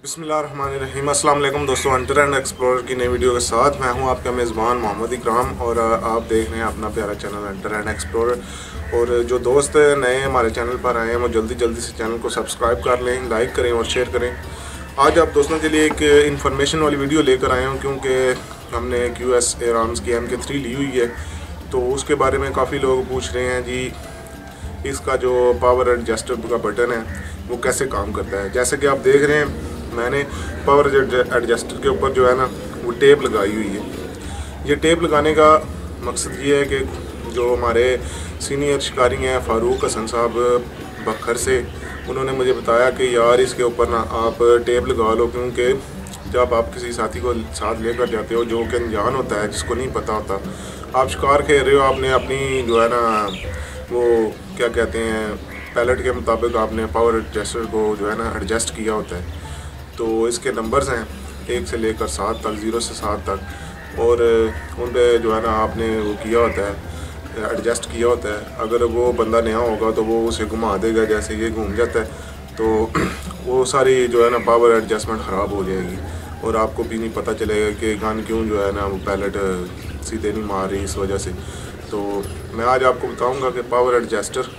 बिस्मिल्लाहिर्रहमानिर्रहीम। अस्सलाम वालेकुम दोस्तों, हंटर एंड एक्सप्लोरर की नई वीडियो के साथ मैं हूं आपका मेज़बान मोहम्मद इकराम और आप देख रहे हैं अपना प्यारा चैनल हंटर एंड एक्सप्लोरर। और जो दोस्त नए हमारे चैनल पर आए हैं वो जल्दी से चैनल को सब्सक्राइब कर लें, लाइक करें और शेयर करें। आज आप दोस्तों के लिए एक इन्फॉर्मेशन वाली वीडियो लेकर आए हूँ क्योंकि हमने QS एराम्स की MK3 ली हुई है, तो उसके बारे में काफ़ी लोग पूछ रहे हैं जी इसका जो पावर एडजस्टर का बटन है वो कैसे काम करता है। जैसे कि आप देख रहे हैं मैंने पावर एडजस्टर के ऊपर जो है ना वो टेप लगाई हुई है। ये टेप लगाने का मकसद ये है कि जो हमारे सीनियर शिकारी हैं फ़ारूक हसन साहब बखर से, उन्होंने मुझे बताया कि यार इसके ऊपर ना आप टेप लगा लो, क्योंकि जब आप किसी साथी को साथ लेकर जाते हो जो कि अनजान होता है, जिसको नहीं पता होता, आप शिकार खेल रहे हो, आपने अपनी जो है ना वो क्या कहते हैं पैलेट के मुताबिक आपने पावर एडजस्टर को जो है ना एडजस्ट किया होता है। तो इसके नंबर्स हैं 1 से लेकर 7 तक, 0 से 7 तक, और उन पर जो है ना आपने वो किया होता है, एडजस्ट किया होता है। अगर वो बंदा नया होगा तो वो उसे घुमा देगा, जैसे ये घूम जाता है तो वो सारी जो है ना पावर एडजस्टमेंट ख़राब हो जाएगी और आपको भी नहीं पता चलेगा कि गन क्यों जो है ना वो पैलेट सीधे नहीं मार रही इस वजह से। तो मैं आज आपको बताऊंगा कि पावर एडजस्टर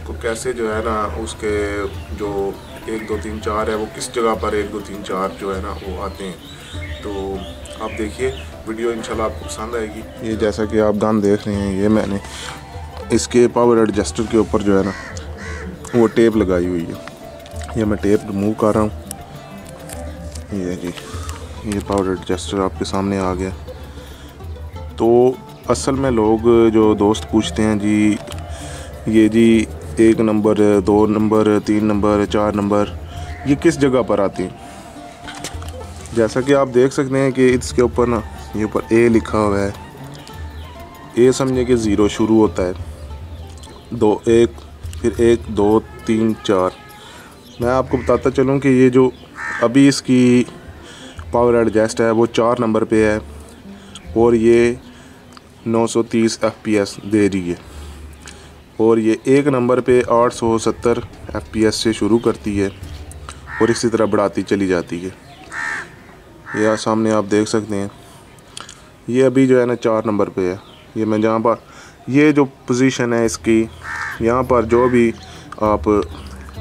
को कैसे जो है ना उसके जो 1 2 3 4 है वो किस जगह पर 1 2 3 4 जो है ना वो आते हैं। तो आप देखिए वीडियो, इंशाल्लाह आपको पसंद आएगी। ये जैसा कि आप गन देख रहे हैं, ये मैंने इसके पावर एडजस्टर के ऊपर जो है ना वो टेप लगाई हुई है। ये मैं टेप रिमूव कर रहा हूँ। ये जी ये पावर एडजस्टर आपके सामने आ गया। तो असल में लोग जो दोस्त पूछते हैं जी ये जी 1 नंबर 2 नंबर 3 नंबर 4 नंबर ये किस जगह पर आती हैं। जैसा कि आप देख सकते हैं कि इसके ऊपर ना ये ऊपर A लिखा हुआ है। A समझे कि 0 शुरू होता है, 2 1 फिर 1 2 3 4। मैं आपको बताता चलूँ कि ये जो अभी इसकी पावर एडजस्ट है वो 4 नंबर पे है और ये 930 FPS दे रही है, और ये 1 नंबर पे 870 FPS से शुरू करती है और इसी तरह बढ़ाती चली जाती है। यह सामने आप देख सकते हैं, ये अभी जो है ना 4 नंबर पे है। ये मैं जहाँ पर ये जो पोजीशन है इसकी, यहाँ पर जो भी आप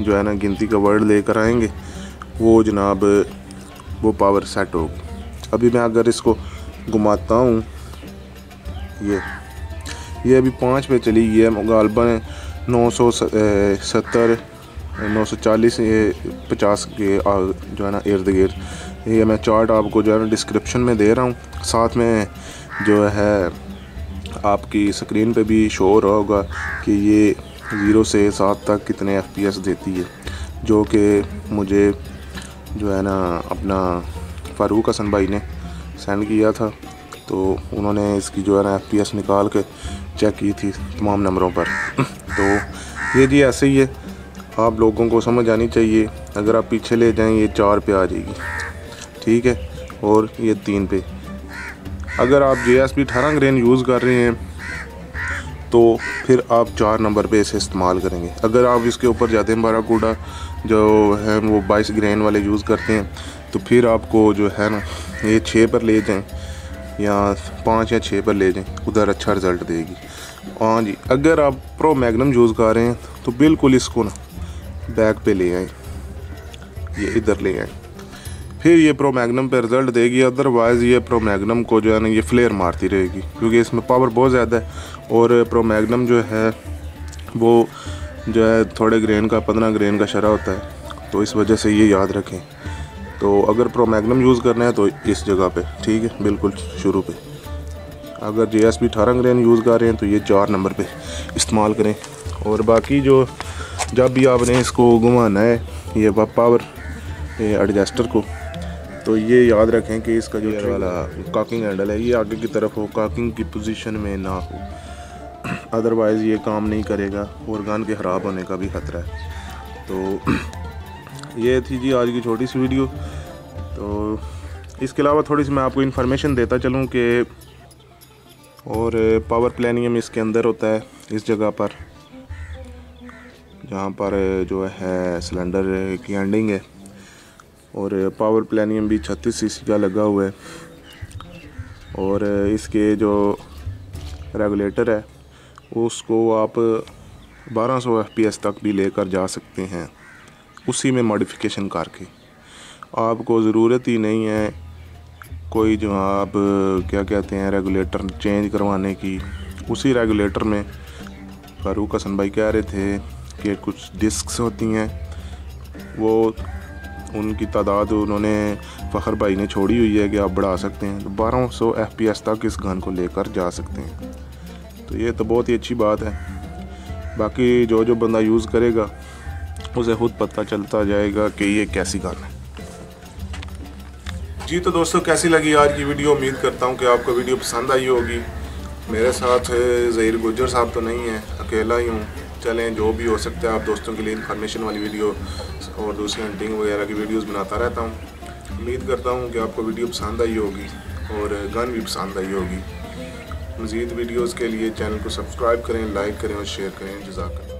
जो है ना गिनती का वर्ड लेकर आएंगे वो जनाब वो पावर सेट होगी। अभी मैं अगर इसको घुमाता हूँ, ये अभी 5 पे चली गई है, गालबन 970 940 50 के जो है ना इर्द गिर्द। ये मैं चार्ट आपको जो है ना डिस्क्रिप्शन में दे रहा हूँ, साथ में जो है आपकी स्क्रीन पे भी शो हो रहा होगा कि ये 0 से 7 तक कितने FPS देती है, जो कि मुझे जो है ना अपना फ़ारूक हसन भाई ने सेंड किया था। तो उन्होंने इसकी जो है ना FPS निकाल के चेक की थी तमाम नंबरों पर। तो ये जी ऐसे ही है, आप लोगों को समझ आनी चाहिए। अगर आप पीछे ले जाएं ये 4 पे आ जाएगी, ठीक है, और ये 3 पे। अगर आप JSP 18 ग्रेन यूज़ कर रहे हैं तो फिर आप 4 नंबर पे इसे इस्तेमाल करेंगे। अगर आप इसके ऊपर जाते हैं बाराकूडा जो है वो 22 ग्रेन वाले यूज़ करते हैं, तो फिर आपको जो है ना ये 6 पर ले जाएं या 5 या 6 पर ले जाएं, उधर अच्छा रिज़ल्ट देगी। हाँ जी, अगर आप प्रो मैग्नम यूज़ कर रहे हैं तो बिल्कुल इसको ना बैक पे ले आएँ, ये इधर ले आएँ, फिर ये प्रो मैग्नम पे रिज़ल्ट देगी। अदरवाइज़ ये प्रो मैग्नम को जो है ना ये फ्लेयर मारती रहेगी, क्योंकि इसमें पावर बहुत ज़्यादा है। और प्रो मैग्नम जो है वो जो है थोड़े ग्रेन का 15 ग्रेन का शरा होता है, तो इस वजह से ये याद रखें। तो अगर प्रो मैग्नम यूज़ करना है तो इस जगह पे, ठीक है, बिल्कुल शुरू पे। अगर JSP 18 ग्रेन यूज़ कर रहे हैं तो ये 4 नंबर पे इस्तेमाल करें। और बाकी जो जब भी आपने इसको घुमाना है ये पावर एडजस्टर को, तो ये याद रखें कि इसका जो वाला कॉकिंग हैंडल है ये आगे की तरफ हो, कॉकिंग की पोजीशन में ना हो, अदरवाइज़ ये काम नहीं करेगा और गन के ख़राब होने का भी ख़तरा है। तो ये थी जी आज की छोटी सी वीडियो। तो इसके अलावा थोड़ी सी मैं आपको इन्फॉर्मेशन देता चलूँ कि और पावर प्लानियम इसके अंदर होता है, इस जगह पर जहाँ पर जो है सिलेंडर की एंडिंग है, और पावर प्लेनियम भी 36 सीसी का लगा हुआ है। और इसके जो रेगुलेटर है उसको आप 1200 FPS तक भी लेकर जा सकते हैं, उसी में मॉडिफिकेशन करके। आपको ज़रूरत ही नहीं है कोई जो आप क्या कहते हैं रेगुलेटर चेंज करवाने की। उसी रेगुलेटर में फारूक हसन भाई कह रहे थे कि कुछ डिस्क्स होती हैं, वो उनकी तादाद उन्होंने फ़खर भाई ने छोड़ी हुई है कि आप बढ़ा सकते हैं, तो 1200 FPS तक इस गन को लेकर जा सकते हैं। तो ये तो बहुत ही अच्छी बात है। बाकी जो जो बंदा यूज़ करेगा उसे खुद पता चलता जाएगा कि ये कैसी गन है। जी तो दोस्तों, कैसी लगी आज की वीडियो? उम्मीद करता हूँ कि आपको वीडियो पसंद आई होगी। मेरे साथ ज़हीर गुज्जर साहब तो नहीं है, अकेला ही हूँ। चलें, जो भी हो सकता है आप दोस्तों के लिए इन्फॉर्मेशन वाली वीडियो और दूसरी हंटिंग वगैरह की वीडियोस बनाता रहता हूँ। उम्मीद करता हूँ कि आपको वीडियो पसंद आई होगी और गन भी पसंद आई होगी। मज़ीद वीडियोस के लिए चैनल को सब्सक्राइब करें, लाइक करें और शेयर करें। जज़ाकल्लाह।